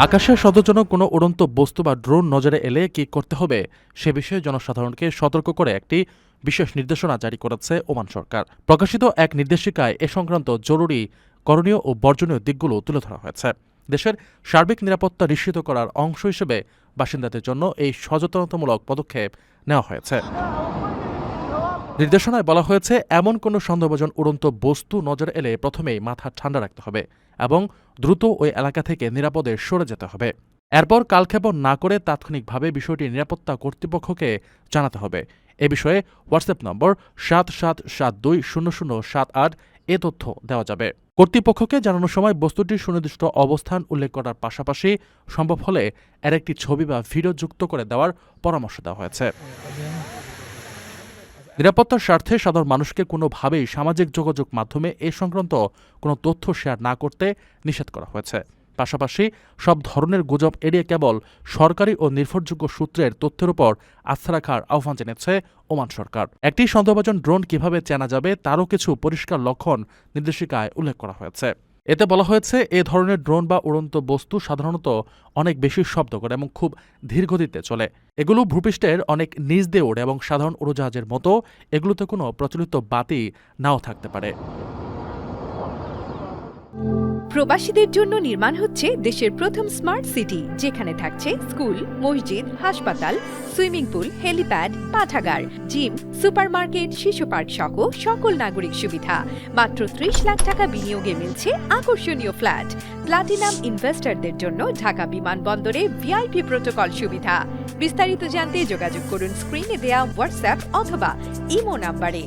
আকাশে সন্দেহজনক কোনো উড়ন্ত বস্তু বা ড্রোন নজরে এলে কি করতে হবে সে বিষয়ে জনসাধারণকে সতর্ক করে একটি বিশেষ নির্দেশনা জারি করেছে ওমান সরকার। প্রকাশিত এক নির্দেশিকায় এ সংক্রান্ত জরুরি, করণীয় ও বর্জনীয় দিকগুলো তুলে ধরা হয়েছে। দেশের সার্বিক নিরাপত্তা নিশ্চিত করার অংশ হিসেবে বাসিন্দাদের জন্য এই সচেতনতামূলক পদক্ষেপ নেওয়া হয়েছে। নির্দেশনায় বলা হয়েছে, এমন কোনো সন্দেহভাজন উড়ন্ত বস্তু নজরে এলে প্রথমেই মাথা ঠান্ডা রাখতে হবে এবং দ্রুত ওই এলাকা থেকে নিরাপদে সরে যেতে হবে। এরপর কালক্ষেপণ না করে তাৎক্ষণিকভাবে বিষয়টি নিরাপত্তা কর্তৃপক্ষকে জানাতে হবে। এ বিষয়ে হোয়াটসঅ্যাপ নম্বর 77720078 এ তথ্য দেওয়া যাবে। কর্তৃপক্ষকে জানানোর সময় বস্তুটির সুনির্দিষ্ট অবস্থান উল্লেখ করার পাশাপাশি সম্ভব হলে এর একটি ছবি বা ভিডিও যুক্ত করে দেওয়ার পরামর্শ দেওয়া হয়েছে। নিরাপত্তার স্বার্থে সাধারণ মানুষকে কোনোভাবেই সামাজিক যোগাযোগ মাধ্যমে এ সংক্রান্ত কোনো তথ্য শেয়ার না করতে নিষেধ করা হয়েছে। পাশাপাশি সব ধরনের গুজব এড়িয়ে কেবল সরকারি ও নির্ভরযোগ্য সূত্রের তথ্যের উপর আস্থা রাখার আহ্বান জানিয়েছে ওমান সরকার। একটি সন্দেহভাজন ড্রোন কিভাবে চেনা যাবে তারও কিছু পরিষ্কার লক্ষণ নির্দেশিকায় উল্লেখ করা হয়েছে। এতে বলা হয়েছে, এ ধরনের ড্রোন বা উড়ন্ত বস্তু সাধারণত অনেক বেশি শব্দ করে এবং খুব ধীর গতিতে চলে। এগুলো ভূপৃষ্ঠের অনেক নিচ দিয়ে ওড়ে এবং সাধারণ উড়োজাহাজের মতো এগুলোতে কোনো প্রচলিত বাতি নাও থাকতে পারে। প্রবাসীদের জন্য নির্মাণ হচ্ছে দেশের প্রথম স্মার্ট সিটি, যেখানে থাকছে স্কুল, মসজিদ, হাসপাতাল, সুইমিং পুল, হেলিপ্যাড, পাঠাগার, জিম, সুপারমার্কেট, শিশু পার্ক সহ সকল নাগরিক সুবিধা। মাত্র ৩০ লাখ টাকা বিনিয়োগে মিলছে আকর্ষণীয় ফ্ল্যাট। প্লাটিনাম ইনভেস্টরদের জন্য ঢাকা বিমানবন্দরে ভিআইপি প্রোটোকল সুবিধা। বিস্তারিত জানতে যোগাযোগ করুন স্ক্রিনে দেয়া হোয়াটসঅ্যাপ অথবা ইমো নাম্বারে।